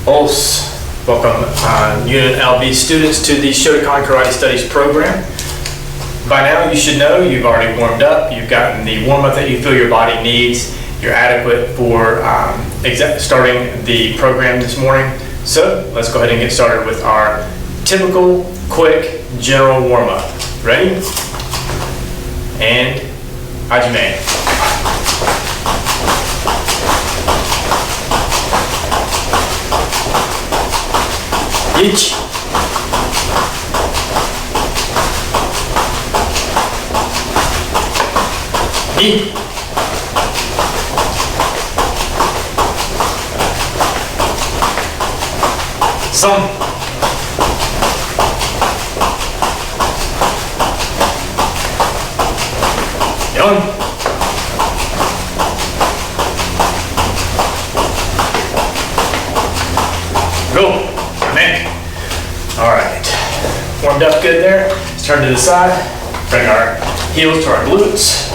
Os. Welcome UNLV students to the Shotokan Karate Studies program. By now you should know you've already warmed up, you've gotten the warm-up that you feel your body needs, you're adequate for starting the program this morning. So let's go ahead and get started with our typical, quick, general warm-up. Ready? And Hajime. Ichi. Ni. San. Yon. Go. Alright, warmed up good there. Let's turn to the side, bring our heels to our glutes.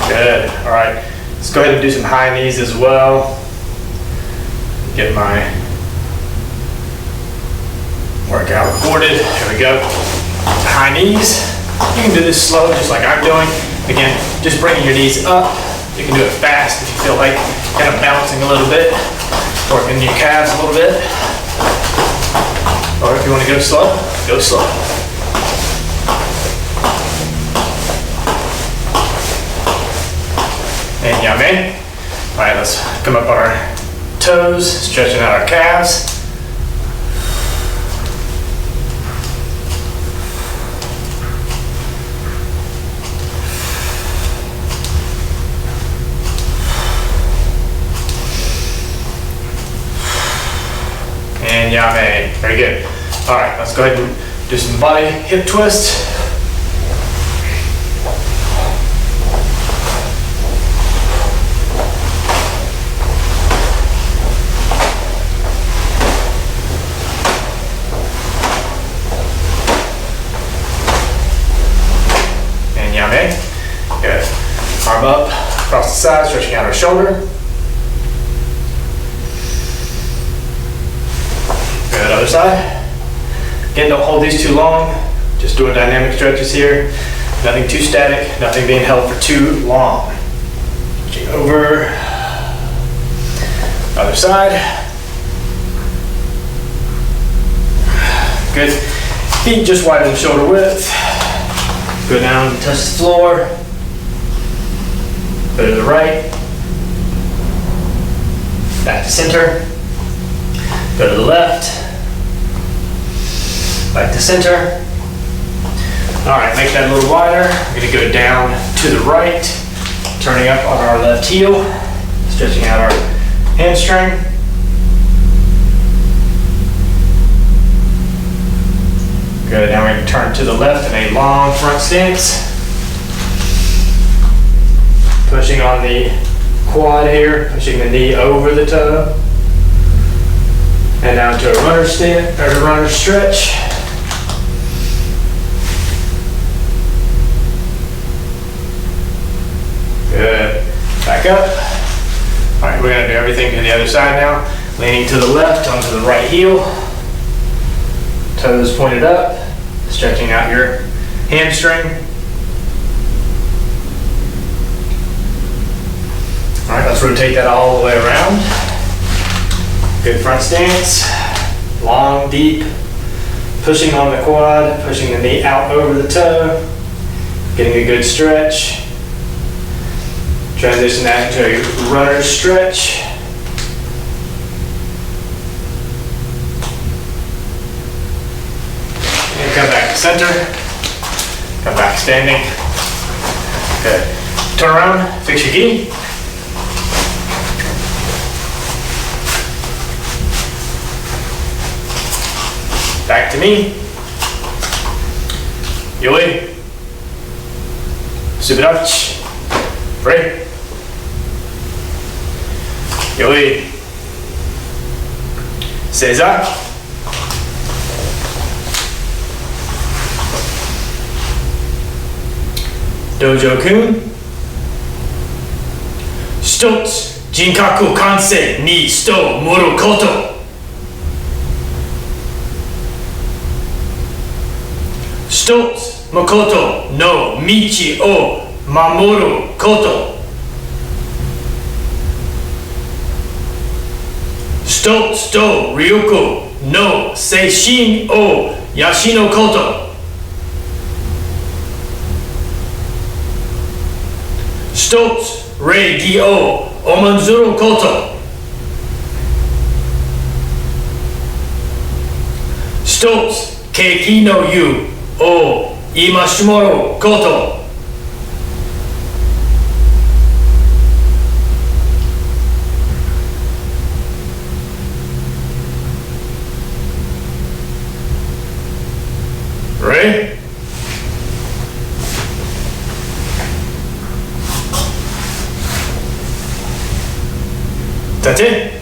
Good, alright. Let's go ahead and do some high knees as well. Get my workout recorded. Here we go. High knees. You can do this slow, just like I'm doing. Again, just bringing your knees up. You can do it fast if you feel like kind of bouncing a little bit, working your calves a little bit. Or if you want to go slow, go slow. And yame. All right, let's come up on our toes, stretching out our calves. And yame. Very good. All right, let's go ahead and do some body hip twists. And yame. Good. Arm up across the side, stretching out our shoulder. Good, other side. Again, don't hold these too long. Just doing dynamic stretches here. Nothing too static, nothing being held for too long. Switching over. Other side. Good. Feet just widen shoulder width. Go down, touch the floor. Go to the right. Back to center. Go to the left. Back to center. All right, make that a little wider. We're gonna go down to the right, turning up on our left heel, stretching out our hamstring. Good, now we're gonna turn to the left in a long front stance. Pushing on the quad here, pushing the knee over the toe. And now to a runner stand, or a runner stretch. Good. Back up. All right, we're gonna do everything to the other side now. Leaning to the left onto the right heel. Toes pointed up. Stretching out your hamstring. All right, let's rotate that all the way around. Good front stance, long, deep, pushing on the quad, pushing the knee out over the toe, getting a good stretch. Transition that into a runner stretch. And come back to center, come back standing. Good. Turn around, fix your gi. Back to me. Yoi. Subirachi. Free. Yoi. Seiza. Dojo-kun. 一つ、人格完成に人を盛ること。一つ、誠の道を守ること。一つと力の精神を養うこと。一つ礼儀を重んずること。一つ景気の湯を戒めること。Ready? That's it.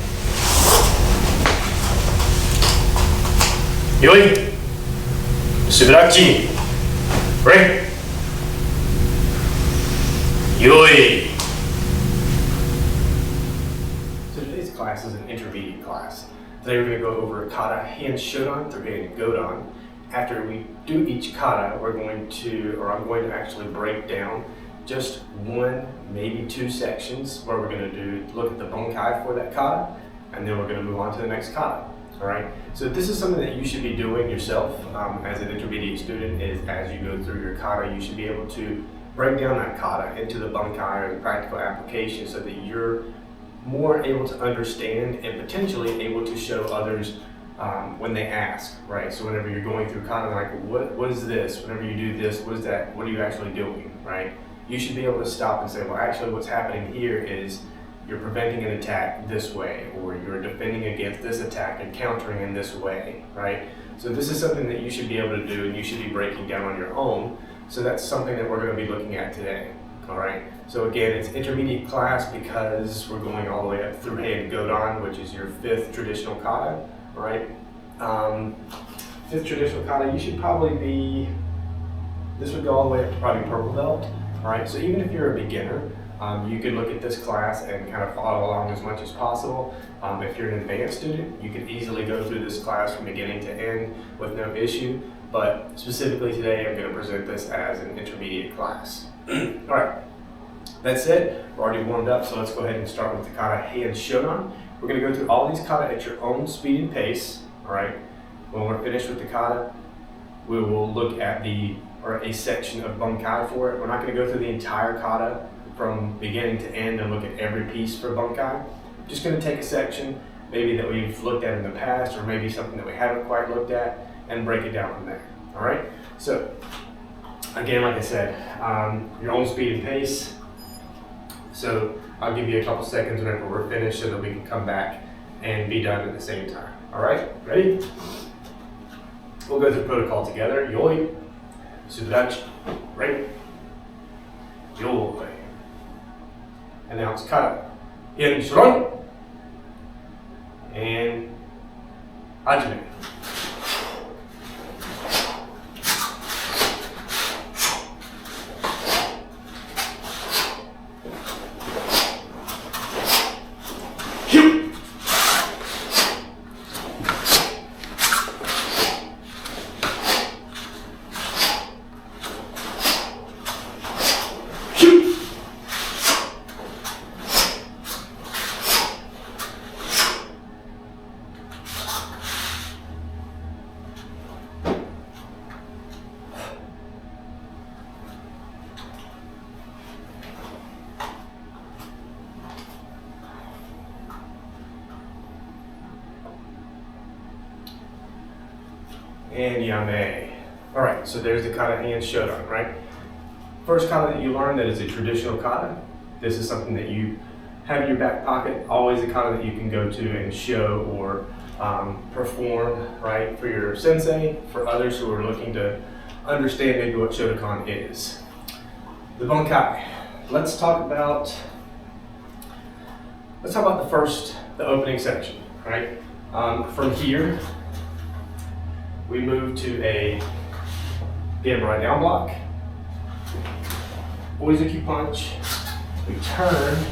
よい。素晴らしい。Ready? よい。So today's class is an intermediate class. Today we're going to go over kata Heian Shotokan through Heian Godan. After we do each kata, I'm going to actually break down just one, maybe two sections where we're going to look at the Bunkai for that kata, and then we're going to move on to the next kata. All right. So this is something that you should be doing yourself as an intermediate student. Is as you go through your kata, you should be able to break down that kata into the Bunkai or the practical application, so that you're more able to understand and potentially able to show others when they ask, right? So whenever you're going through kata, like, what is this? Whenever you do this, what is that? What are you actually doing, right? You should be able to stop and say, well, actually what's happening here is you're preventing an attack this way, or you're defending against this attack and countering in this way, right? So this is something that you should be able to do, and you should be breaking down on your own. So that's something that we're going to be looking at today, all right? So again, it's intermediate class because we're going all the way up through Heian Godan, which is your 5th traditional kata. Right? 5th traditional kata, you should probably be, this would go all the way up to probably purple belt. Alright, so even if you're a beginner, you could look at this class and kind of follow along as much as possible. If you're an advanced student, you could easily go through this class from beginning to end with no issue. But specifically today, I'm going to present this as an intermediate class. Alright, that said, we're already warmed up, so let's go ahead and start with the kata Heian Shotokan. We're going to go through all these kata at your own speed and pace, all right? When we're finished with the kata, we will look at a section of Bunkai for it. We're not going to go through the entire kata from beginning to end and look at every piece for Bunkai. We're just going to take a section, maybe that we've looked at in the past, or maybe something that we haven't quite looked at, and break it down from there, all right? So, again, like I said, your own speed and pace. So I'll give you a couple seconds whenever we're finished so that we can come back and be done at the same time. All right, ready? We'll go through protocol together. Yoi, sudachi, ready? Yoi. Announce kata. In shron. And hajime. And yame. All right, so there's the kata Heian Shotokan, right? First kata that you learn that is a traditional kata. This is something that you have in your back pocket, always a kata that you can go to and show or perform, right, for your sensei, for others who are looking to understand maybe what Shotokan is. The Bunkai. Let's talk about the opening section, right? From here, we move to a right down block. Oizuki punch, we turn,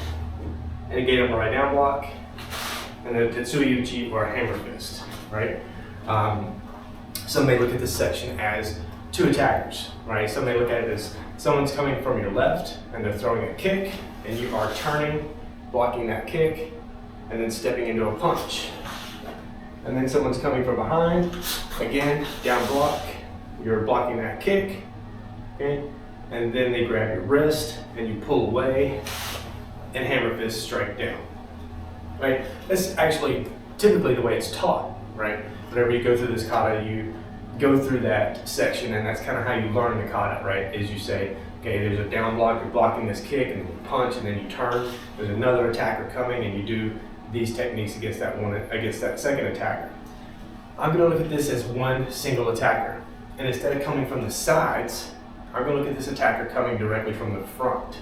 and again I'm a right down block, and then Tetsui Uchi or a hammer fist, right? Some may look at this section as two attackers, right? Some may look at it as someone's coming from your left and they're throwing a kick, and you are turning, blocking that kick, and then stepping into a punch. And then someone's coming from behind, again, down block, you're blocking that kick, okay? And then they grab your wrist and you pull away and hammer fist strike down, right? That's actually typically the way it's taught, right? Whenever you go through this kata, you go through that section, and that's kind of how you learn the kata, right? Is you say, okay, there's a down block, you're blocking this kick, and then you punch, and then you turn. There's another attacker coming, and you do these techniques against that second attacker. I'm going to look at this as one single attacker, and instead of coming from the sides, I'm going to look at this attacker coming directly from the front,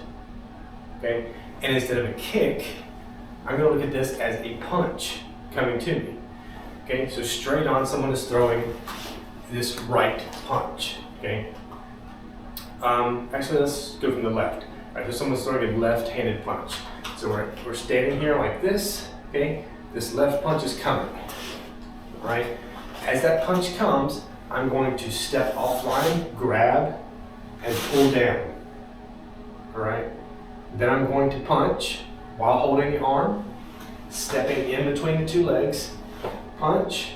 okay? And instead of a kick, I'm going to look at this as a punch coming to me, okay? So straight on, someone is throwing this right punch, okay? Actually, let's go from the left. All right, so someone's throwing a left-handed punch. So we're standing here like this, okay? This left punch is coming, right? As that punch comes, I'm going to step offline, grab, and pull down, all right? Then I'm going to punch while holding the arm, stepping in between the two legs, punch,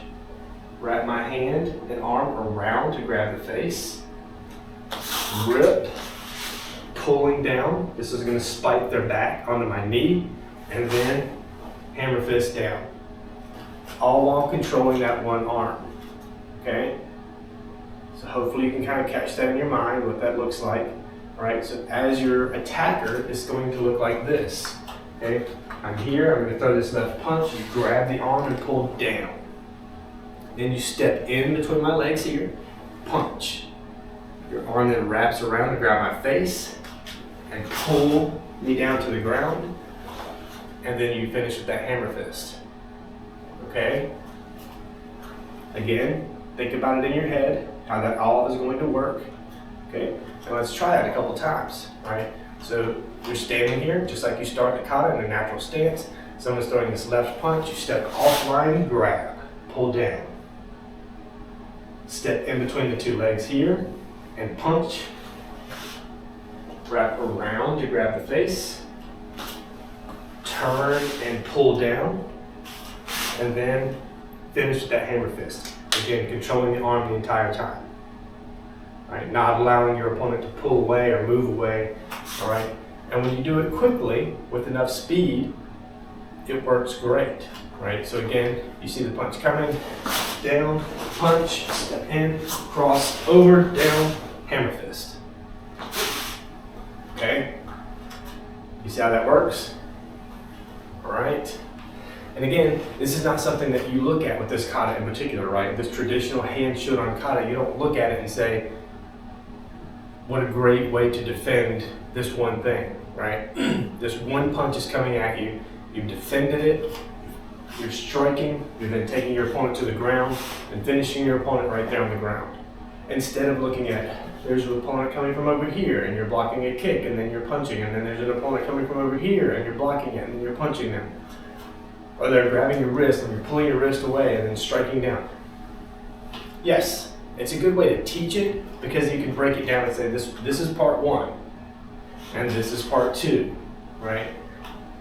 wrap my hand and arm around to grab the face, rip, pulling down. This is going to spike their back onto my knee, and then hammer fist down. All while controlling that one arm, okay? So hopefully you can kind of catch that in your mind, what that looks like. All right, so as your attacker, it's going to look like this, okay? I'm here, I'm going to throw this left punch, you grab the arm and pull down. Then you step in between my legs here, punch. Your arm then wraps around to grab my face and pull me down to the ground. And then you finish with that hammer fist. Okay? Again, think about it in your head, how that all is going to work. Okay? And let's try that a couple times. Right? So you're standing here, just like you start the kata in a natural stance. Someone's throwing this left punch, you step offline, grab, pull down. Step in between the two legs here and punch. Wrap around to grab the face. Turn and pull down. And then finish with that hammer fist. Again, controlling the arm the entire time. All right, not allowing your opponent to pull away or move away. All right, and when you do it quickly with enough speed, it works great. Right, so again, you see the punch coming, down, punch, step in, cross, over, down, hammer fist. Okay, you see how that works? All right, and again, this is not something that you look at with this kata in particular, right? This traditional hand Shotokan kata, you don't look at it and say, what a great way to defend this one thing, right? This one punch is coming at you, you've defended it, you're striking, you're then taking your opponent to the ground and finishing your opponent right there on the ground. Instead of looking at, there's an opponent coming from over here and you're blocking a kick and then you're punching, and then there's an opponent coming from over here and you're blocking it and then you're punching them. Or they're grabbing your wrist and you're pulling your wrist away and then striking down. Yes, it's a good way to teach it because you can break it down and say this is part one and this is part two, right?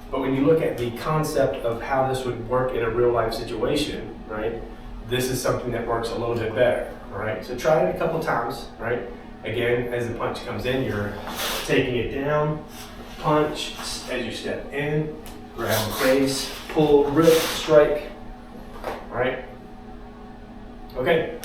But when you look at the concept of how this would work in a real life situation, right, this is something that works a little bit better, all right? So try it a couple times, right? Again, as the punch comes in, you're taking it down, punch, as you step in, grab the face, pull, rip, strike, all right? Okay.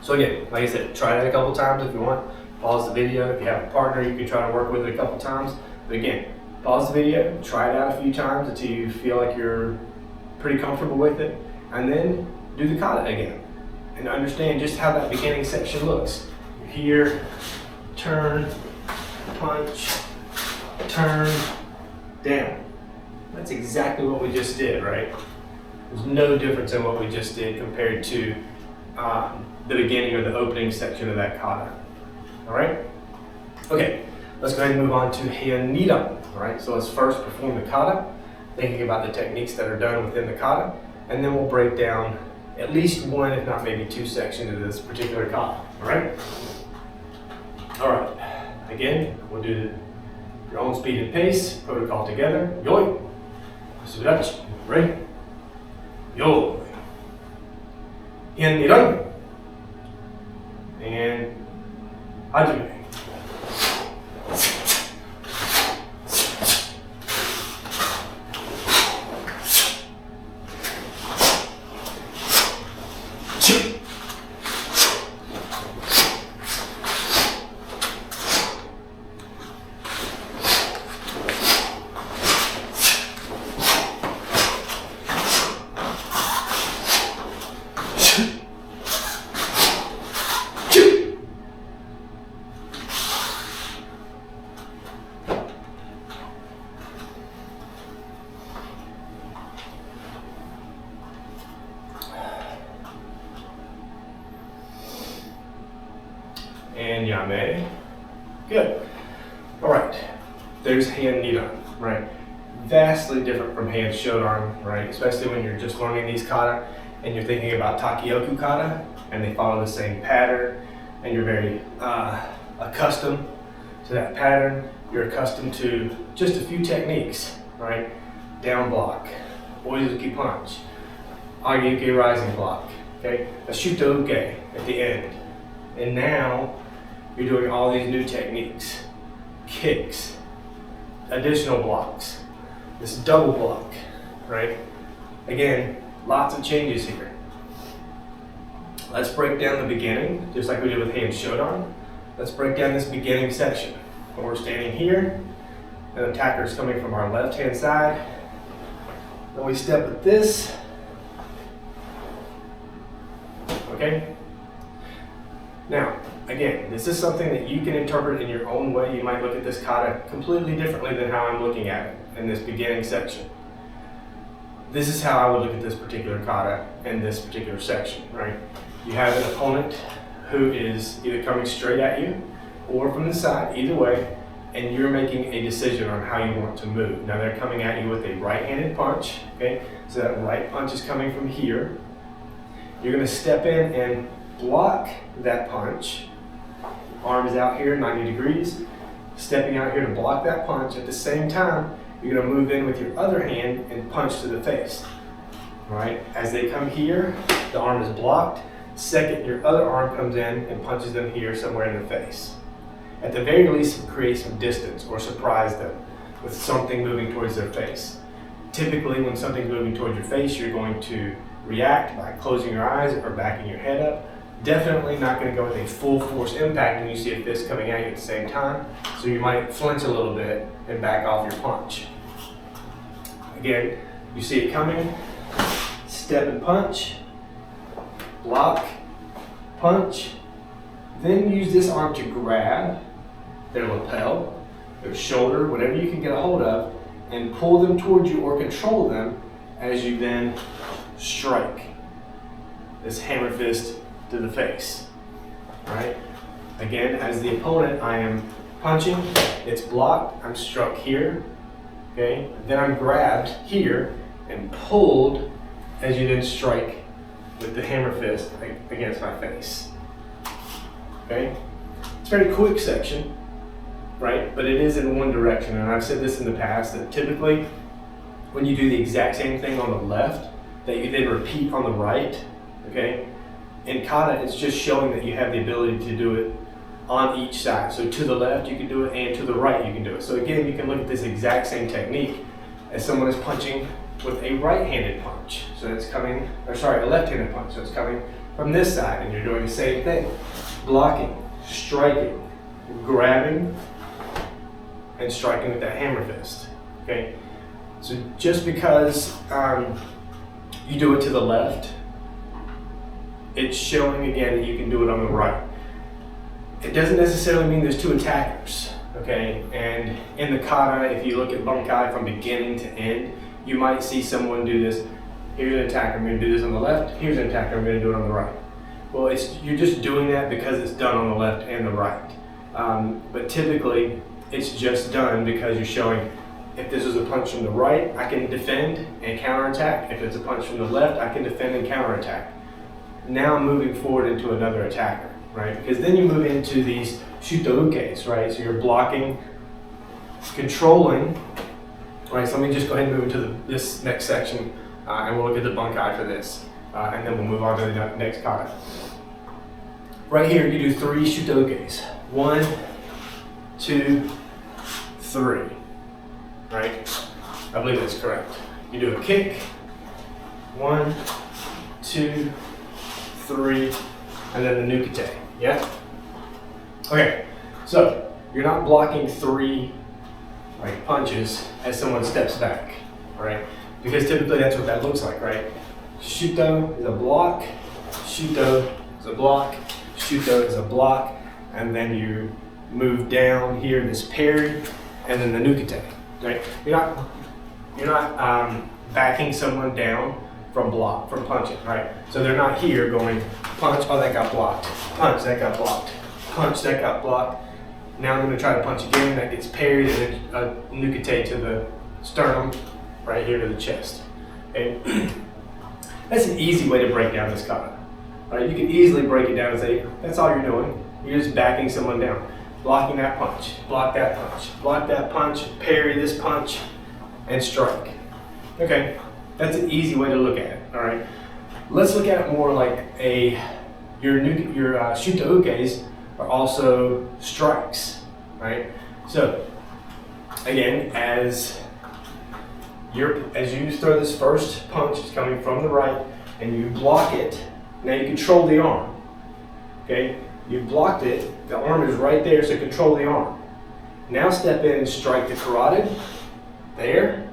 So again, like I said, try that a couple times if you want. Pause the video. If you have a partner, you can try to work with it a couple times. But again, pause the video, try it out a few times until you feel like you're pretty comfortable with it, and then do the kata again. And understand just how that beginning section looks. You're here, turn, punch, turn, down. That's exactly what we just did, right? There's no difference in what we just did compared to the beginning or the opening section of that kata. All right? Okay, Let's go ahead and move on to Heian. All right, so let's first perform the kata, thinking about the techniques that are done within the kata, and then we'll break down at least one, if not maybe two sections of this particular kata. All right? All right, again, we'll do your own speed and pace, protocol together. Yoi, sudachi, ready? Yo, Heian, and hajime. And yame. Good. All right. There's Heian, right? Vastly different from Heian Shotokan, right? Especially when you're just learning these kata and you're thinking about Takioku kata and they follow the same pattern and you're very accustomed to that pattern. You're accustomed to just a few techniques, right? Down block, oizuki punch, ageuke rising block, okay? A Shotokan at the end. And now you're doing all these new techniques, kicks, additional blocks, this double block, right? Again, lots of changes here. Let's break down the beginning, just like we did with Heian Shotokan. Let's break down this beginning section. When we're standing here, an attacker is coming from our left-hand side. Then we step with this, okay? Now, again, this is something that you can interpret in your own way. You might look at this kata completely differently than how I'm looking at it in this beginning section. This is how I would look at this particular kata in this particular section, right? You have an opponent who is either coming straight at you or from the side, either way, and you're making a decision on how you want to move. Now they're coming at you with a right-handed punch, okay? So that right punch is coming from here. You're gonna step in and block that punch. Arms out here, 90 degrees. Stepping out here to block that punch. At the same time, you're gonna move in with your other hand and punch to the face. All right, as they come here, the arm is blocked. Second, your other arm comes in and punches them here somewhere in the face. At the very least, create some distance or surprise them with something moving towards their face. Typically, when something's moving towards your face, you're going to react by closing your eyes or backing your head up. Definitely not going to go with a full force impact when you see a fist coming at you at the same time. So you might flinch a little bit and back off your punch. Again, you see it coming, step and punch, block, punch, then use this arm to grab their lapel, their shoulder, whatever you can get a hold of, and pull them towards you or control them as you then strike this hammer fist to the face. All right? Again, as the opponent, I am punching, it's blocked, I'm struck here, okay? Then I'm grabbed here and pulled as you then strike with the hammer fist against my face. Okay? It's a very quick section, right? But it is in one direction, and I've said this in the past that typically when you do the exact same thing on the left, that you then repeat on the right, okay? In kata, it's just showing that you have the ability to do it on each side. So to the left, you can do it, and to the right, you can do it. So again, you can look at this exact same technique as someone is punching with a right-handed punch. So it's coming, or sorry, a left-handed punch. So it's coming from this side, and you're doing the same thing. Blocking, striking, grabbing, and striking with that hammer fist, okay? So just because you do it to the left, it's showing again that you can do it on the right. It doesn't necessarily mean there's two attackers, okay? And in the kata, if you look at Bunkai from beginning to end, you might see someone do this. Here's an attacker, I'm gonna do this on the left. Here's an attacker, I'm gonna do it on the right. Well, you're just doing that because it's done on the left and the right. But typically, It's just done because you're showing if this is a punch from the right, I can defend and counterattack. If it's a punch from the left, I can defend and counterattack. Now I'm moving forward into another attacker, right? Because then you move into these Shotokan, right? So you're blocking, controlling, right? So let me just go ahead and move into this next section, and we'll look at the Bunkai for this. And then we'll move on to the next kata. Right here, you do 3 Shotokan. 1, 2, 3. Right? I believe that's correct. You do a kick. 1, 2, 3, and then the nukite. Yeah? Okay, so you're not blocking 3 like punches as someone steps back, right? Because typically that's what that looks like, right? Shuto is a block, Shuto is a block, Shuto is a block, and then you move down here, this parry, and then the nukite, right? You're not backing someone down from punching, right? So they're not here going punch, oh that got blocked, punch, that got blocked, punch, that got blocked. Now I'm going to try to punch again, that gets parried, and then a nukite to the sternum, right here to the chest. Okay? That's an easy way to break down this kata. Right? You can easily break it down and say, that's all you're doing. You're just backing someone down. Blocking that punch, block that punch, block that punch, parry this punch, and strike. Okay, that's an easy way to look at it, all right? Let's look at it more like your Shotokan are also strikes, right? So, again, as you throw this first punch, it's coming from the right, and you block it, now you control the arm, okay? You blocked it, the arm is right there, so control the arm. Now step in and strike the carotid, there,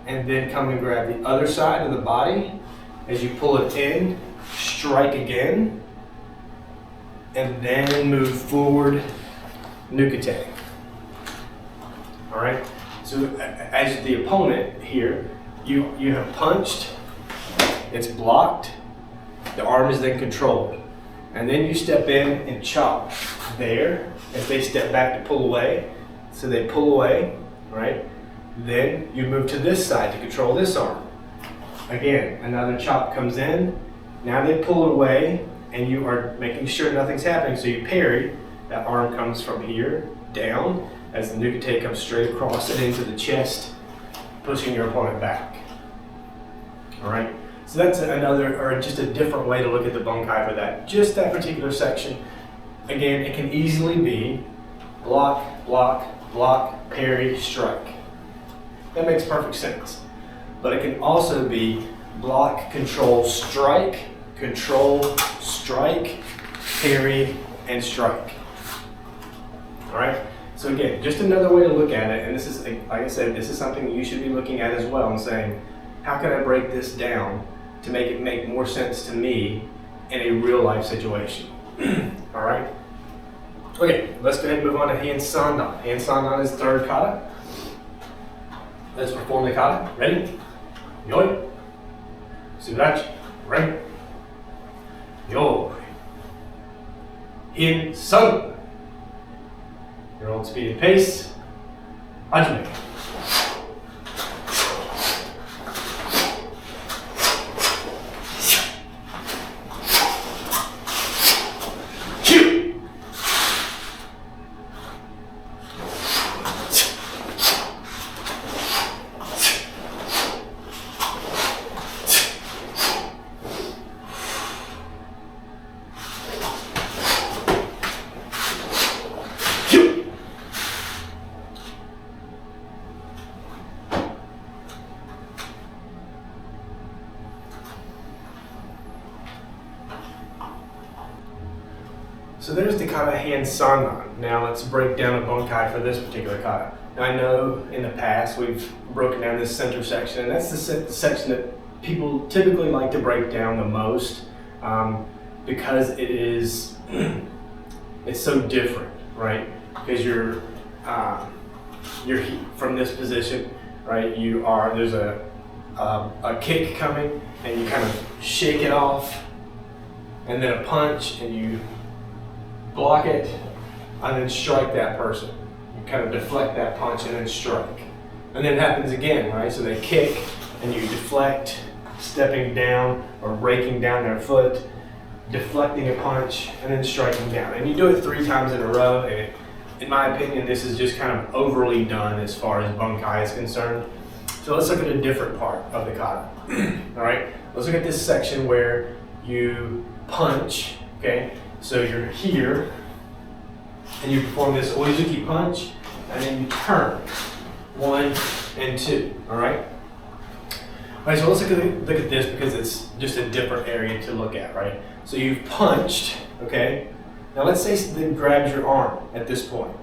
and then come and grab the other side of the body. As you pull it in, strike again, and then move forward, nukite. All right, so as the opponent here, you have punched, it's blocked, the arm is then controlled. And then you step in and chop there as they step back to pull away. So they pull away, right? Then you move to this side to control this arm. Again, another chop comes in. Now they pull away and you are making sure nothing's happening. So you parry, that arm comes from here down as the nukite comes straight across it into the chest, pushing your opponent back. All right? So that's just a different way to look at the Bunkai for that. Just that particular section. Again, it can easily be block, block, block, parry, strike. That makes perfect sense. But it can also be block, control, strike, parry, and strike. All right? So again, just another way to look at it, and this is, like I said, this is something that you should be looking at as well and saying, how can I break this down to make it make more sense to me in a real life situation? All right. Okay, let's go ahead and move on to Heian Sandan. Heian Sandan is the third kata. Let's perform the kata. Ready? Yoi. Surachi. Ready? Yoi. Heian Sandan. Your own speed and pace. Hajime. So there's the kata Heian Sandan. Now let's break down a Bunkai for this particular kata. Now I know in the past we've broken down this center section, and that's the section that people typically like to break down the most because it's so different, right? Because you're from this position, right? There's a kick coming, and you kind of shake it off, and then a punch, and you block it, and then strike that person. kind of deflect that punch and then strike. And then it happens again, right? So they kick and you deflect, stepping down or raking down their foot, deflecting a punch, and then striking down. And you do it 3 times in a row, and in my opinion, this is just kind of overly done as far as Bunkai is concerned. So let's look at a different part of the kata. All right, let's look at this section where you punch, okay? So you're here, and you perform this oizuki punch, and then you turn, 1 and 2, all right? All right, so let's look at this because it's just a different area to look at, right? So you've punched, okay? Now let's say something grabs your arm at this point,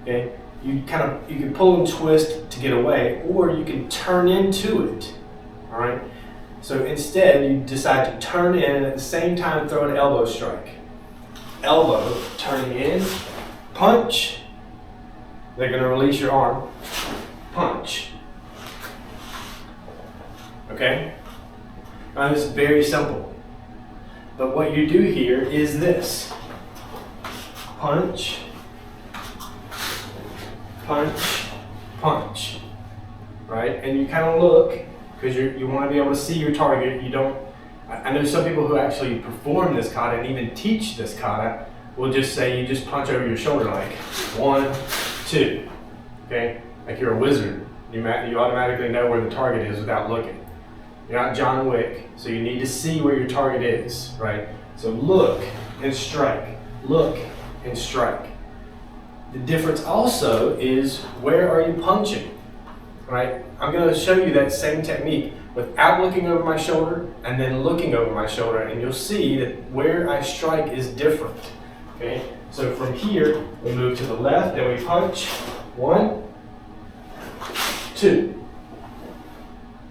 okay? You can pull and twist to get away, or you can turn into it, all right? So instead, you decide to turn in and at the same time throw an elbow strike. Elbow, turning in, punch. They're gonna release your arm, punch. Okay? Now this is very simple. But what you do here is this. Punch, punch, punch. Right? And you kind of look, because you want to be able to see your target. You don't, I know some people who actually perform this kata and even teach this kata will just say you just punch over your shoulder like 1, 2, okay? Like you're a wizard. You automatically know where the target is without looking. You're not John Wick, so you need to see where your target is, right? So look and strike, look and strike. The difference also is where are you punching, right? I'm going to show you that same technique without looking over my shoulder and then looking over my shoulder, and you'll see that where I strike is different. Okay, so from here we move to the left and we punch 1, 2.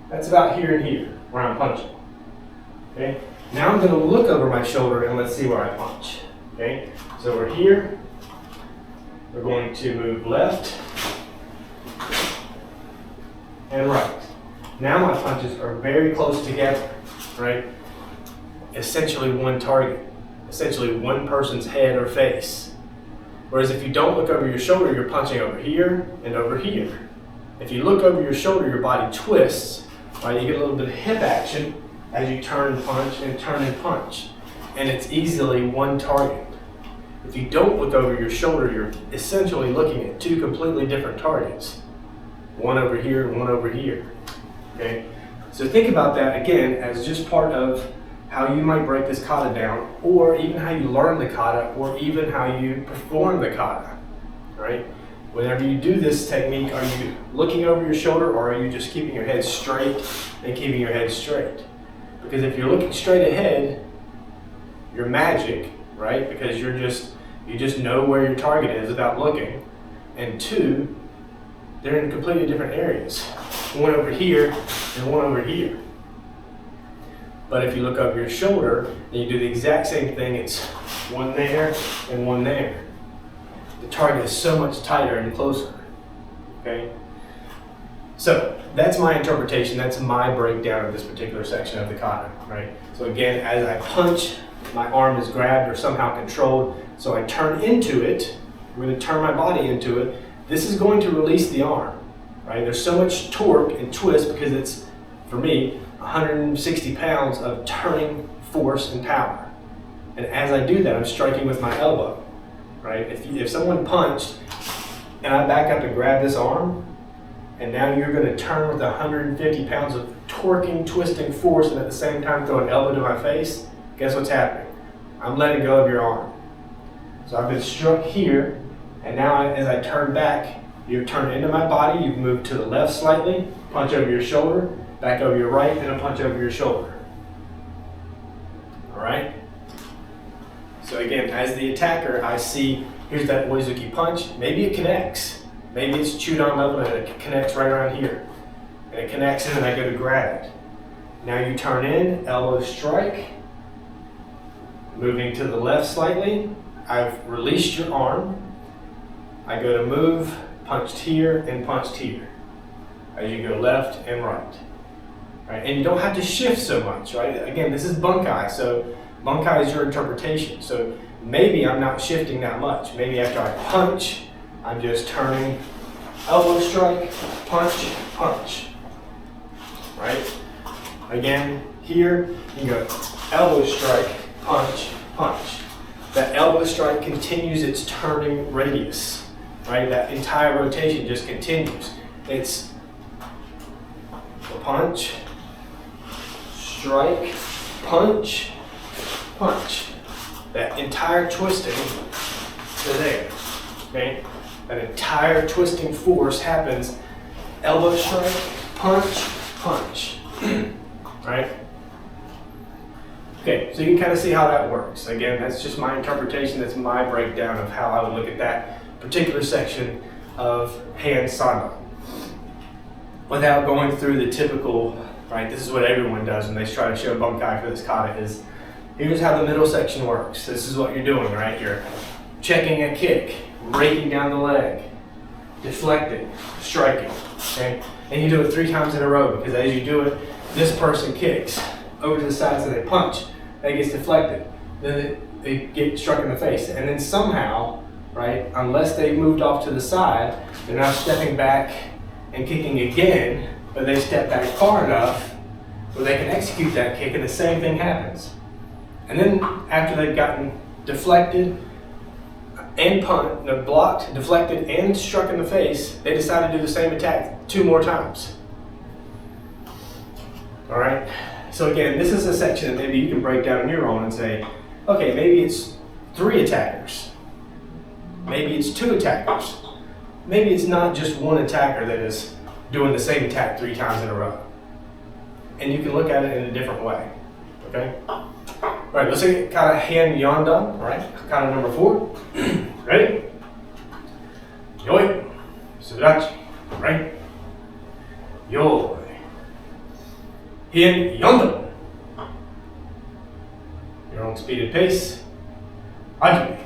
That's about here and here where I'm punching. Okay, now I'm going to look over my shoulder and let's see where I punch. Okay, so we're here. We're going to move left and right. Now my punches are very close together, right? Essentially one target, essentially one person's head or face. Whereas if you don't look over your shoulder, you're punching over here and over here. If you look over your shoulder, your body twists, right? You get a little bit of hip action as you turn and punch and turn and punch. And it's easily one target. If you don't look over your shoulder, you're essentially looking at 2 completely different targets. One over here and one over here, okay? So think about that again as just part of how you might break this kata down, or even how you learn the kata, or even how you perform the kata, right? Whenever you do this technique, are you looking over your shoulder, or are you just keeping your head straight and keeping your head straight? Because if you're looking straight ahead, you're magic, right? Because you just know where your target is without looking. And 2, they're in completely different areas. One over here and one over here. But if you look over your shoulder and you do the exact same thing, it's one there and one there. The target is so much tighter and closer, okay? So that's my interpretation, that's my breakdown of this particular section of the kata, right? So again, as I punch, my arm is grabbed or somehow controlled, so I turn into it. I'm going to turn my body into it. This is going to release the arm, right? There's so much torque and twist because it's, for me, 160 pounds of turning force and power. And as I do that, I'm striking with my elbow, right? If someone punched and I back up and grab this arm, and now you're going to turn with 150 pounds of torquing, twisting force, and at the same time throw an elbow to my face, guess what's happening? I'm letting go of your arm. So I've been struck here, and now as I turn back, you've turned into my body, you've moved to the left slightly, punch over your shoulder, back over your right, and a punch over your shoulder. All right? So again, as the attacker, I see, here's that oizuki punch, maybe it connects. Maybe it's chewed on level and it connects right around here. And it connects in and I go to grab it. Now you turn in, elbow strike, moving to the left slightly. I've released your arm. I go to move, punched here and punched here. As you go left and right. Right? And you don't have to shift so much, right? Again, this is Bunkai, so Bunkai is your interpretation. So maybe I'm not shifting that much. Maybe after I punch, I'm just turning elbow strike, punch, punch. Right? Again, here you go elbow strike, punch, punch. That elbow strike continues its turning radius. Right? That entire rotation just continues. It's a punch, strike, punch, punch. That entire twisting to there. Okay? That entire twisting force happens elbow strike, punch, punch. Right? Okay, so you can kind of see how that works. Again, that's just my interpretation, that's my breakdown of how I would look at that particular section of Heian Sanda. Without going through the typical, right, this is what everyone does when they try to show Bunkai for this kata is, here's how the middle section works. This is what you're doing, right? You're checking a kick, raking down the leg, deflecting, striking, okay? And you do it 3 times in a row because as you do it, this person kicks over to the side so they punch, that gets deflected, then they get struck in the face. And then somehow, right, unless they moved off to the side, they're now stepping back and kicking again, but they step back far enough where they can execute that kick and the same thing happens. And then after they've gotten deflected and blocked, deflected, and struck in the face, they decide to do the same attack 2 more times. All right? So again, this is a section that maybe you can break down on your own and say, okay, maybe it's 3 attackers. Maybe it's 2 attackers. Maybe it's not just 1 attacker that is doing the same attack 3 times in a row. And you can look at it in a different way. Okay? All right, let's say kata Heian Yondan, all right? Kata number 4. Ready? Yoi. Sudachi. Right? Yoi. Heian Yondan. Your own speed and pace. Ajime.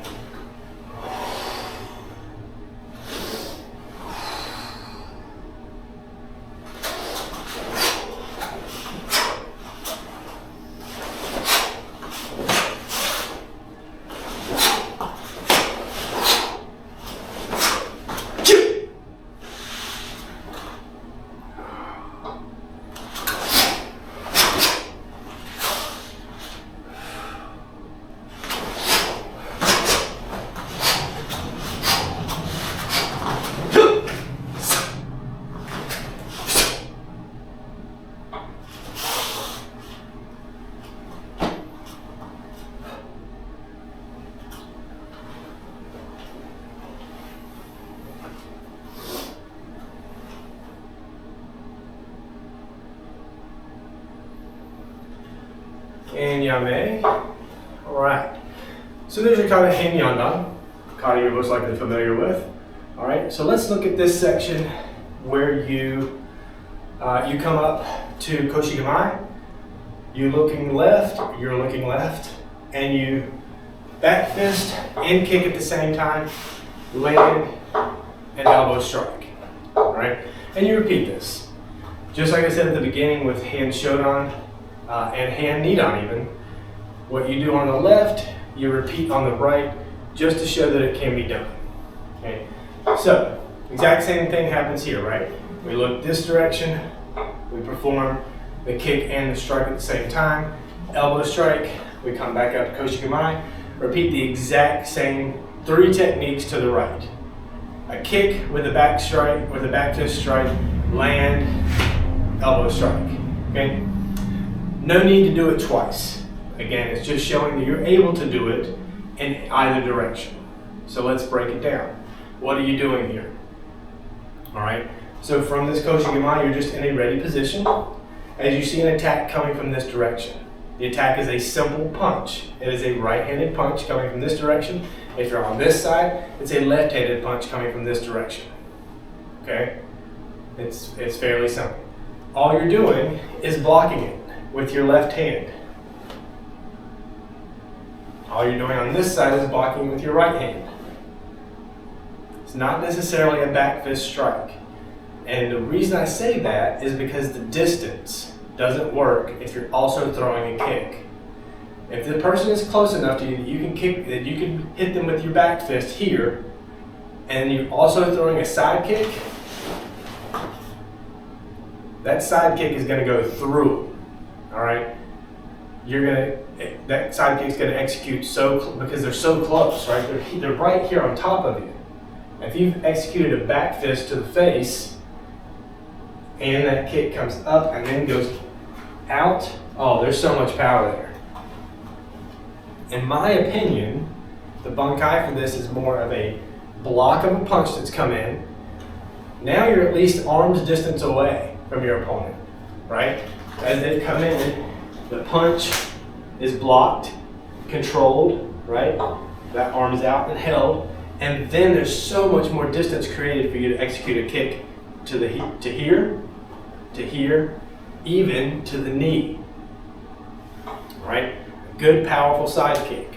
And Yame. Alright. So there's your kata Heian Yondan. Kata you're most likely familiar with. Alright, so let's look at this section where you come up to Koshigamai. You're looking left, and you back fist and kick at the same time, land and elbow strike. Alright? And you repeat this. Just like I said at the beginning with Heian Shodan, and Heian Nidan even, what you do on the left, you repeat on the right, just to show that it can be done. Okay, so exact same thing happens here, right? We look this direction, we perform the kick and the strike at the same time, elbow strike, we come back up to Koshigamai, repeat the exact same 3 techniques to the right. A kick with a back strike, with a back fist strike, land, elbow strike. Okay. No need to do it twice. Again, it's just showing that you're able to do it in either direction. So let's break it down. What are you doing here? All right, so from this Koshigamai, you're just in a ready position. As you see an attack coming from this direction. The attack is a simple punch. It is a right-handed punch coming from this direction. If you're on this side, it's a left-handed punch coming from this direction. Okay? It's fairly simple. All you're doing is blocking it with your left hand. All you're doing on this side is blocking with your right hand. It's not necessarily a back fist strike. And the reason I say that is because the distance doesn't work if you're also throwing a kick. If the person is close enough to you that you can kick, that you can hit them with your back fist here, and you're also throwing a side kick, that side kick is going to go through. All right, that side kick is going to execute because they're so close, right? They're right here on top of you. If you've executed a back fist to the face, and that kick comes up and then goes out, oh, there's so much power there. In my opinion, the Bunkai for this is more of a block of a punch that's come in. Now you're at least arm's distance away from your opponent, right? As they've come in, the punch is blocked, controlled, right? That arm is out and held, and then there's so much more distance created for you to execute a kick to here, even to the knee, right? Good, powerful side kick.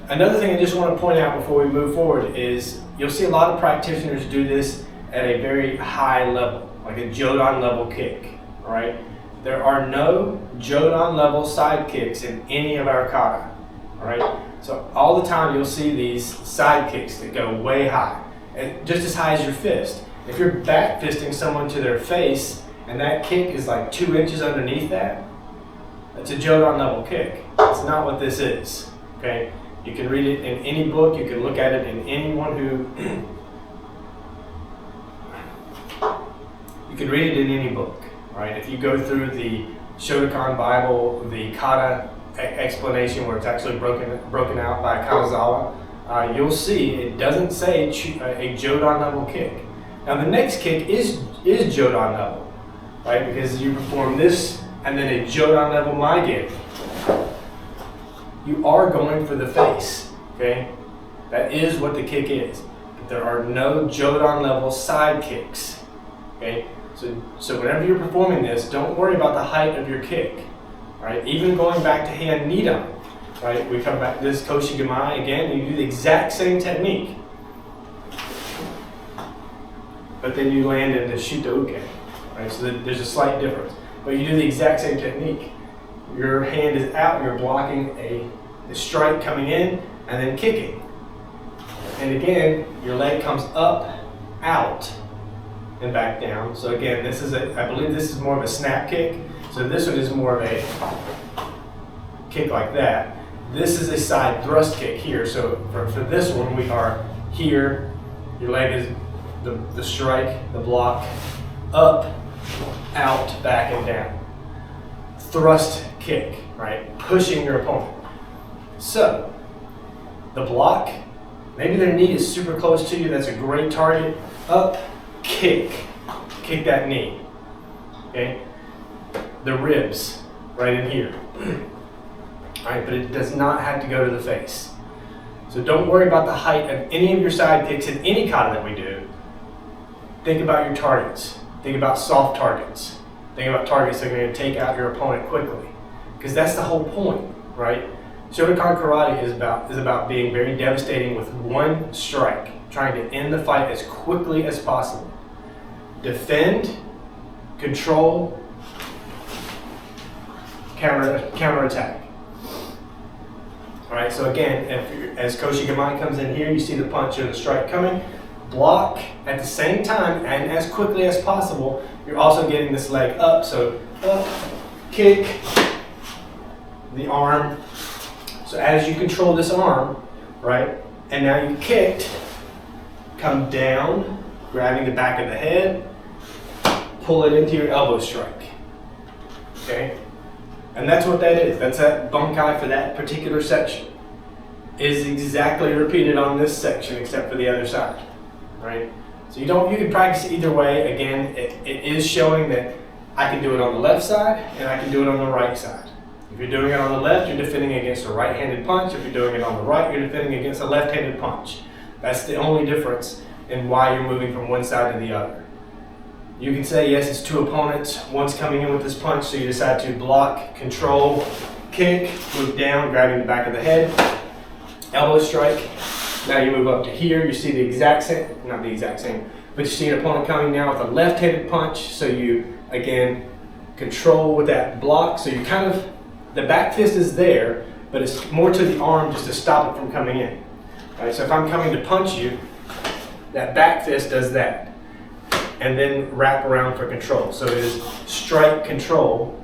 Another thing I just want to point out before we move forward is you'll see a lot of practitioners do this at a very high level, like a Jodan level kick, all right? There are no Jodan level side kicks in any of our kata, all right? So all the time you'll see these side kicks that go way high, and just as high as your fist. If you're back fisting someone to their face and that kick is like 2 inches underneath that, that's a Jodan level kick. It's not what this is, okay? You can read it in any book, you can look at it in anyone who, you can read it in any book, right? If you go through the Shotokan Bible, the kata explanation where it's actually broken out by Katas, you'll see it doesn't say a Jodan level kick. Now the next kick is Jodan level, right? Because you perform this and then a Jodan level Maige. You are going for the face, okay? That is what the kick is. But there are no Jodan level side kicks, okay? So whenever you're performing this, don't worry about the height of your kick, right? Even going back to Heian Nidan, right? We come back to this Koshi Gamai again, you do the exact same technique. But then you land into Shotokan, right? So there's a slight difference. But you do the exact same technique. Your hand is out, you're blocking the strike coming in and then kicking. And again, your leg comes up, out, and back down. So again, I believe this is more of a snap kick. So this one is more of a kick like that. This is a side thrust kick here. So for this one, we are here, your leg is the strike, the block, up, out, back, and down. Thrust kick, right? Pushing your opponent. So, the block, maybe their knee is super close to you, that's a great target. Up, kick that knee, okay? The ribs, right in here. All right, but it does not have to go to the face. So don't worry about the height of any of your side kicks in any kata that we do. Think about your targets. Think about soft targets. Think about targets that are going to take out your opponent quickly. Because that's the whole point, right? Shotokan karate is about being very devastating with one strike, trying to end the fight as quickly as possible. Defend, control, counterattack. All right, so again, as Koshi Gamai comes in here, you see the punch or the strike coming. Block at the same time and as quickly as possible. You're also getting this leg up, so up, kick, the arm. So as you control this arm, right, and now you kicked, come down, grabbing the back of the head, pull it into your elbow strike, okay? And that's what that is. That's that Bunkai for that particular section. Is exactly repeated on this section except for the other side, right? So you can practice either way. Again, it is showing that I can do it on the left side and I can do it on the right side. If you're doing it on the left, you're defending against a right-handed punch. If you're doing it on the right, you're defending against a left-handed punch. That's the only difference in why you're moving from one side to the other. You can say, yes, it's two opponents. One's coming in with this punch, so you decide to block, control, kick, move down, grabbing the back of the head, elbow strike. Now you move up to here. You see the exact same, not the exact same, but you see an opponent coming now with a left-handed punch. So you, again, control with that block. So you kind of, the back fist is there, but it's more to the arm just to stop it from coming in. All right, so if I'm coming to punch you, That back fist does that. And then wrap around for control. So it is strike, control.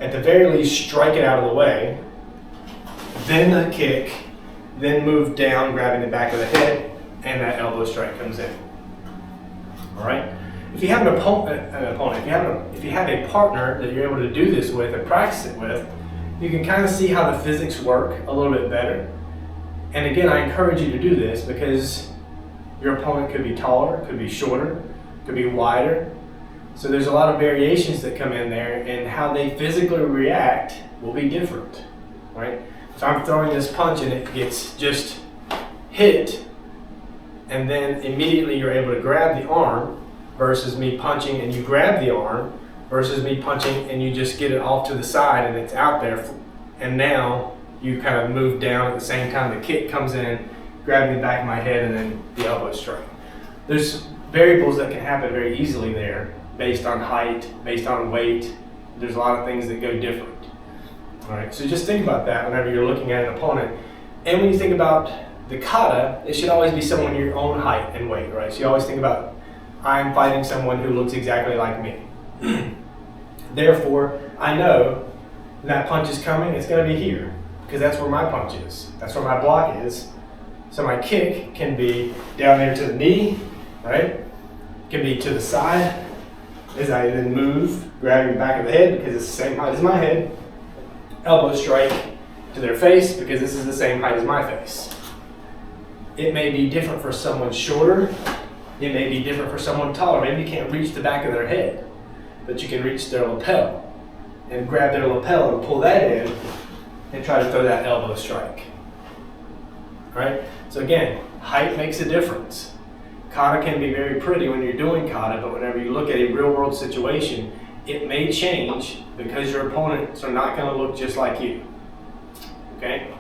At the very least, strike it out of the way. Then a kick. Then move down, grabbing the back of the head. And that elbow strike comes in. All right? If you have an opponent, if you have a partner that you're able to do this with and practice it with, you can kind of see how the physics work a little bit better. And again, I encourage you to do this because your opponent could be taller, could be shorter, could be wider. So there's a lot of variations that come in there, and how they physically react will be different, right? If I'm throwing this punch and it gets just hit, and then immediately you're able to grab the arm, versus me punching and you grab the arm, versus me punching and you just get it off to the side and it's out there, and now you kind of move down at the same time the kick comes in, grabbing the back of my head, and then the elbow strike. There's variables that can happen very easily there, based on height, based on weight. There's a lot of things that go different. All right, so just think about that whenever you're looking at an opponent. And when you think about the kata, it should always be someone your own height and weight, right? So you always think about, I'm fighting someone who looks exactly like me. Therefore, I know that punch is coming, it's gonna be here, because that's where my punch is. That's where my block is. So my kick can be down there to the knee, right? It can be to the side, as I then move, grabbing the back of the head because it's the same height as my head. Elbow strike to their face because this is the same height as my face. It may be different for someone shorter. It may be different for someone taller. Maybe you can't reach the back of their head, but you can reach their lapel and grab their lapel and pull that in and try to throw that elbow strike. Right? So again, height makes a difference. Kata can be very pretty when you're doing kata, but whenever you look at a real world situation, it may change because your opponents are not going to look just like you. Okay?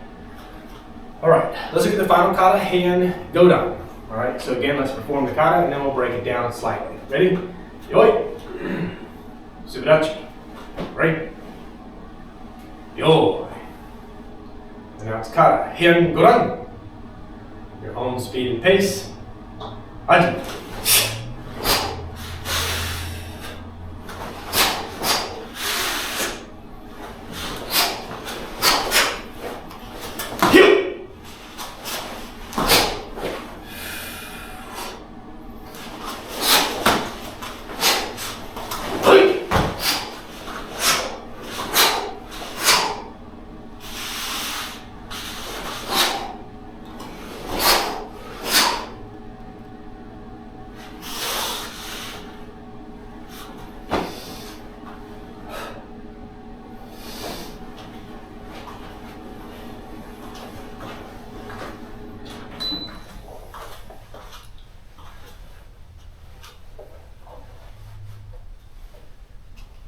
All right, let's look at the final kata, Heian Godan. All right, so again, let's perform the kata and then we'll break it down slightly. Ready? Yoi! Subidachi. Right? Yo! And now it's kata, Heian Godan. Your own speed and pace. Aji.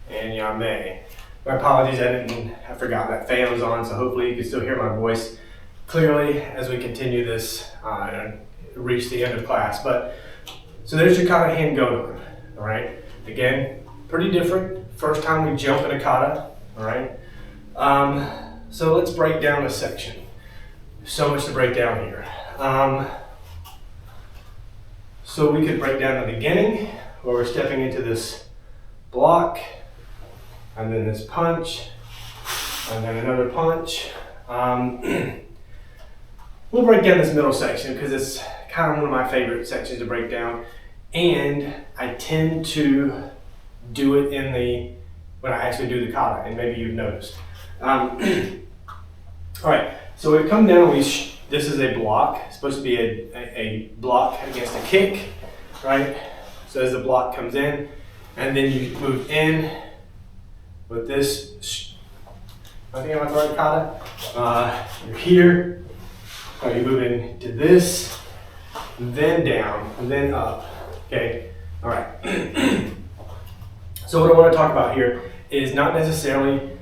And Yame. My apologies, I forgot that fan was on, so hopefully you can still hear my voice clearly as we continue this and reach the end of class. But so there's your kata Heian Godan. All right. Again, pretty different. First time we jump in a kata. All right. So let's break down this section. So much to break down here. So we could break down the beginning where we're stepping into this block, and then this punch, and then another punch. We'll break down this middle section because it's kind of one of my favorite sections to break down, and I tend to do it when I actually do the kata, and maybe you've noticed. All right, so we come down, this is a block. It's supposed to be a block against a kick, right? So as the block comes in, and then you move in with this. I think I'm at the right kata. You're here. You move into this, then down, and then up. Okay. All right. So what I want to talk about here is not necessarily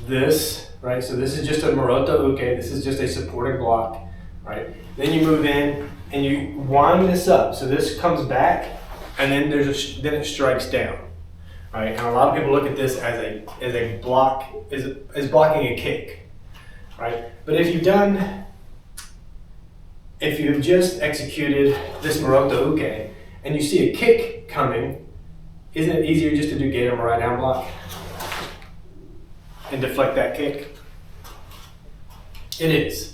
this, right? So this is just a Maroto Uke. This is just a supporting block, right? Then you move in and you wind this up. So this comes back, and then then it strikes down, right? And a lot of people look at this as a block, as blocking a kick, right? But if you've done if you've just executed this Muroto Uke and you see a kick coming, isn't it easier just to do Gato Mirai down block and deflect that kick? It is.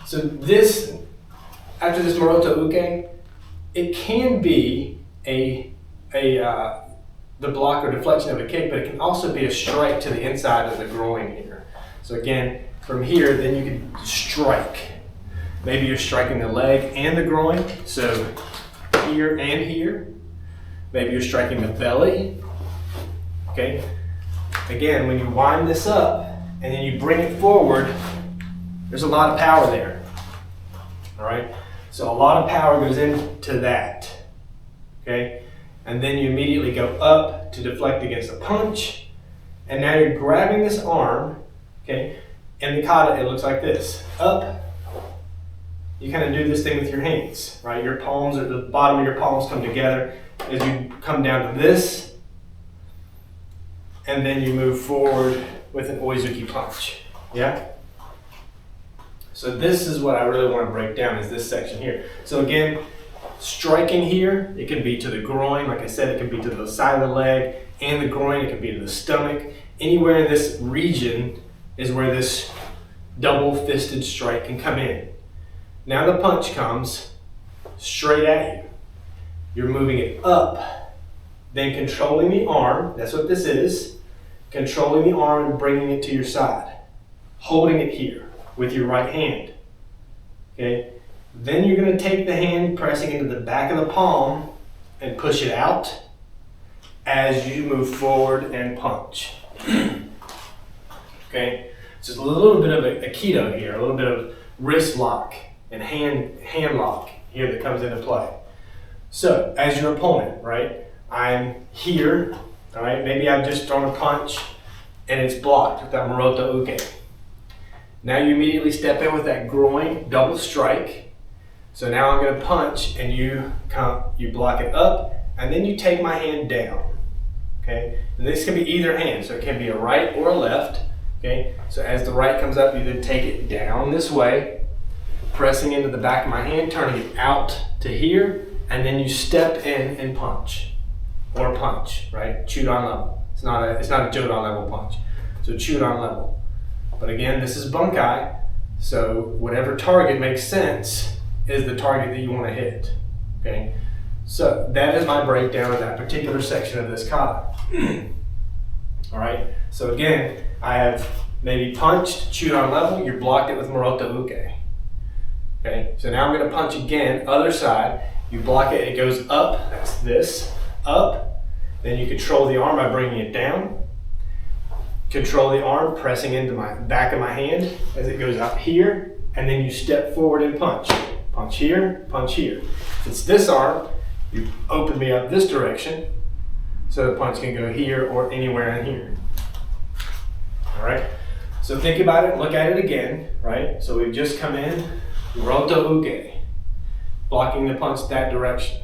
So this, after this Muroto Uke, it can be the block or deflection of a kick, but it can also be a strike to the inside of the groin here. So again, from here, then you can strike. Maybe you're striking the leg and the groin, so here and here. Maybe you're striking the belly, okay? Again, when you wind this up and then you bring it forward, there's a lot of power there, all right? So a lot of power goes into that, okay? And then you immediately go up to deflect against a punch, and now you're grabbing this arm, okay? In the kata, it looks like this. Up, you kind of do this thing with your hands, right? Your palms, or the bottom of your palms come together as you come down to this, and then you move forward with an oizuki punch, yeah? So this is what I really want to break down, is this section here. So again, striking here, it can be to the groin, like I said, it can be to the side of the leg and the groin, it can be to the stomach. Anywhere in this region is where this double-fisted strike can come in. Now the punch comes straight at you. You're moving it up, then controlling the arm, that's what this is, controlling the arm and bringing it to your side, holding it here with your right hand, okay? Then you're going to take the hand, pressing into the back of the palm, and push it out as you move forward and punch. Okay, so it's a little bit of a aikido here, a little bit of wrist lock and hand lock here that comes into play. So as your opponent, right, I'm here, all right, maybe I've just thrown a punch and it's blocked with that Muroto Uke. Now you immediately step in with that groin double strike. So now I'm going to punch, and you block it up, and then you take my hand down, okay? And this can be either hand, so it can be a right or a left, okay? So as the right comes up, you then take it down this way, pressing into the back of my hand, turning it out to here, and then you step in and punch, or punch, right? Chudan level. It's not a Jodan level punch. So Chudan level. But again, this is Bunkai, so whatever target makes sense is the target that you want to hit, okay? So that is my breakdown of that particular section of this kata. All right, so again, I have maybe punched, Chudan level, you blocked it with Muroto Uke. Okay, so now I'm going to punch again, other side, you block it, it goes up, that's this, up, then you control the arm by bringing it down, control the arm, pressing into my back of my hand as it goes up here, and then you step forward and punch. Punch here, punch here. If it's this arm, you open me up this direction, so the punch can go here or anywhere in here. All right, so think about it, look at it again, right? So we've just come in, Muroto Uke, blocking the punch that direction,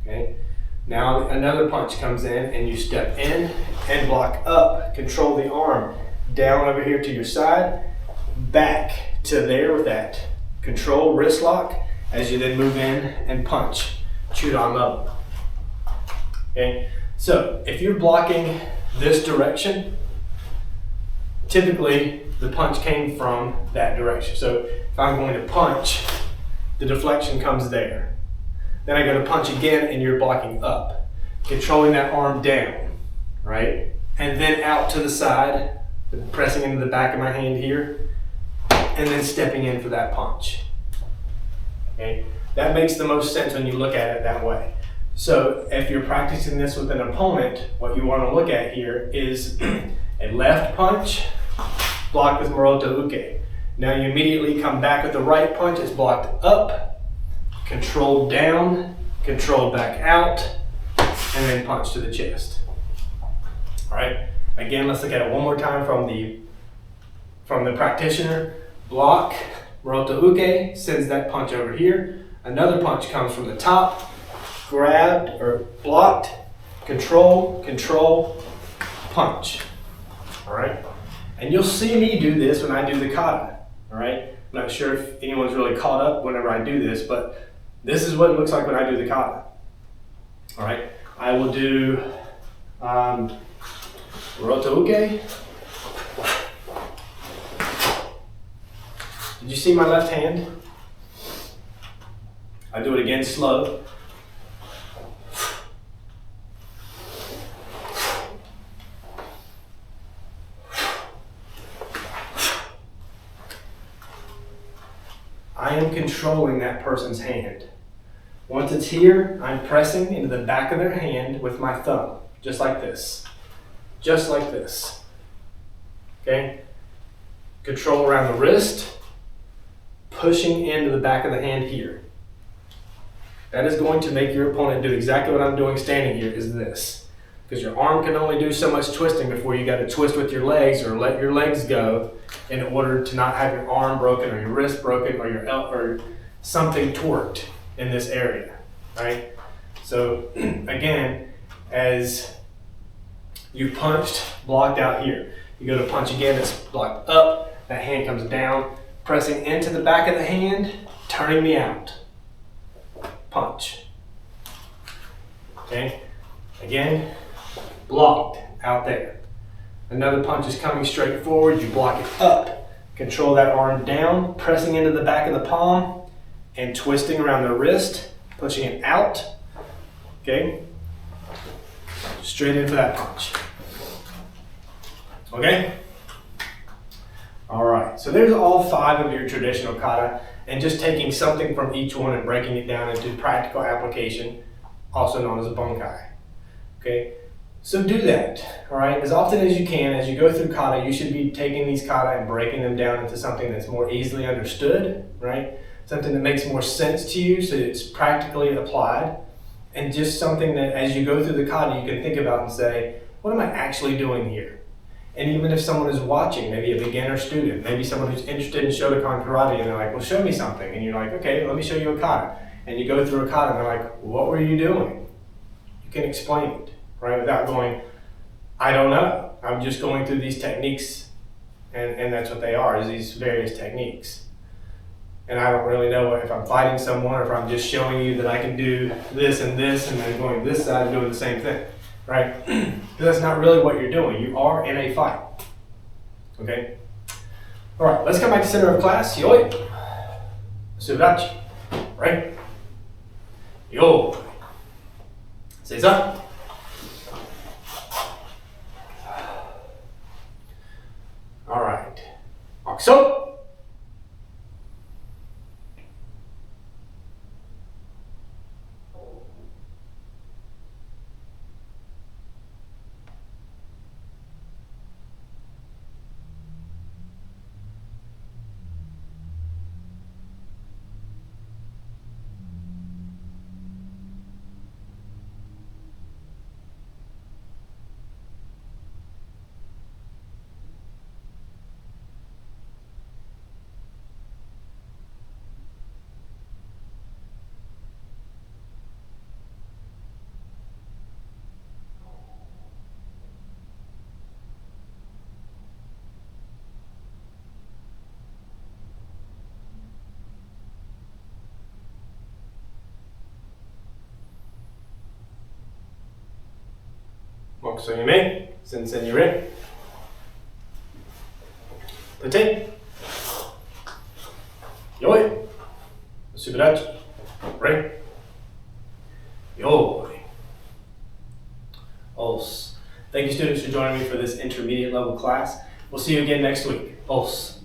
okay? Now another punch comes in and you step in and block up, control the arm, down over here to your side, back to there with that control wrist lock, as you then move in and punch, Chudan level. Okay, so if you're blocking this direction, typically the punch came from that direction. So if I'm going to punch, the deflection comes there. Then I go to punch again and you're blocking up, controlling that arm down, right? And then out to the side, pressing into the back of my hand here, and then stepping in for that punch. Okay, that makes the most sense when you look at it that way. So if you're practicing this with an opponent, what you want to look at here is a left punch blocked with Muroto Uke. Now you immediately come back with the right punch, it's blocked up, controlled down, controlled back out, and then punch to the chest. All right, again, let's look at it one more time from the practitioner. Block, Muroto Uke, sends that punch over here. Another punch comes from the top, grabbed or blocked, control, control, punch. All right, and you'll see me do this when I do the kata. All right, I'm not sure if anyone's really caught up whenever I do this, but this is what it looks like when I do the kata. All right, I will do Rotouke. Did you see my left hand? I do it again slow. I am controlling that person's hand. Once it's here, I'm pressing into the back of their hand with my thumb, just like this. Just like this. Okay? Control around the wrist, pushing into the back of the hand here. That is going to make your opponent do exactly what I'm doing standing here, is this. Because your arm can only do so much twisting before you got to twist with your legs or let your legs go in order to not have your arm broken or your wrist broken or or something torqued in this area, right? So again, as you punched, blocked out here, you go to punch again, it's blocked up, that hand comes down, pressing into the back of the hand, turning me out. Punch. Okay, again, blocked out there. Another punch is coming straight forward, you block it up. Control that arm down, pressing into the back of the palm and twisting around the wrist, pushing it out. Okay? Straight in for that punch. Okay? All right, so there's all 5 of your traditional kata, and just taking something from each one and breaking it down into practical application, also known as a bunkai. Okay? So do that, all right? As often as you can, as you go through kata, you should be taking these kata and breaking them down into something that's more easily understood, right? Something that makes more sense to you so it's practically applied, and just something that as you go through the kata, you can think about and say, what am I actually doing here? And even if someone is watching, maybe a beginner student, maybe someone who's interested in Shotokan karate, and they're like, well, show me something. And you're like, okay, let me show you a kata. And you go through a kata, and they're like, what were you doing? You can explain it. Right, without going, I don't know. I'm just going through these techniques, and that's what they are, is these various techniques. And I don't really know if I'm fighting someone or if I'm just showing you that I can do this, and then going this side and doing the same thing, right? That's not really what you're doing. You are in a fight, okay? All right, let's come back to center of class. Yoi, Sudachi, right? Yo, Seiza. All right, Akso. Mokuso yume, sensen yure. Tate. Yoi. Subirachi. Right. Yoi. Os. Thank you, students, for joining me for this intermediate level class. We'll see you again next week. Os.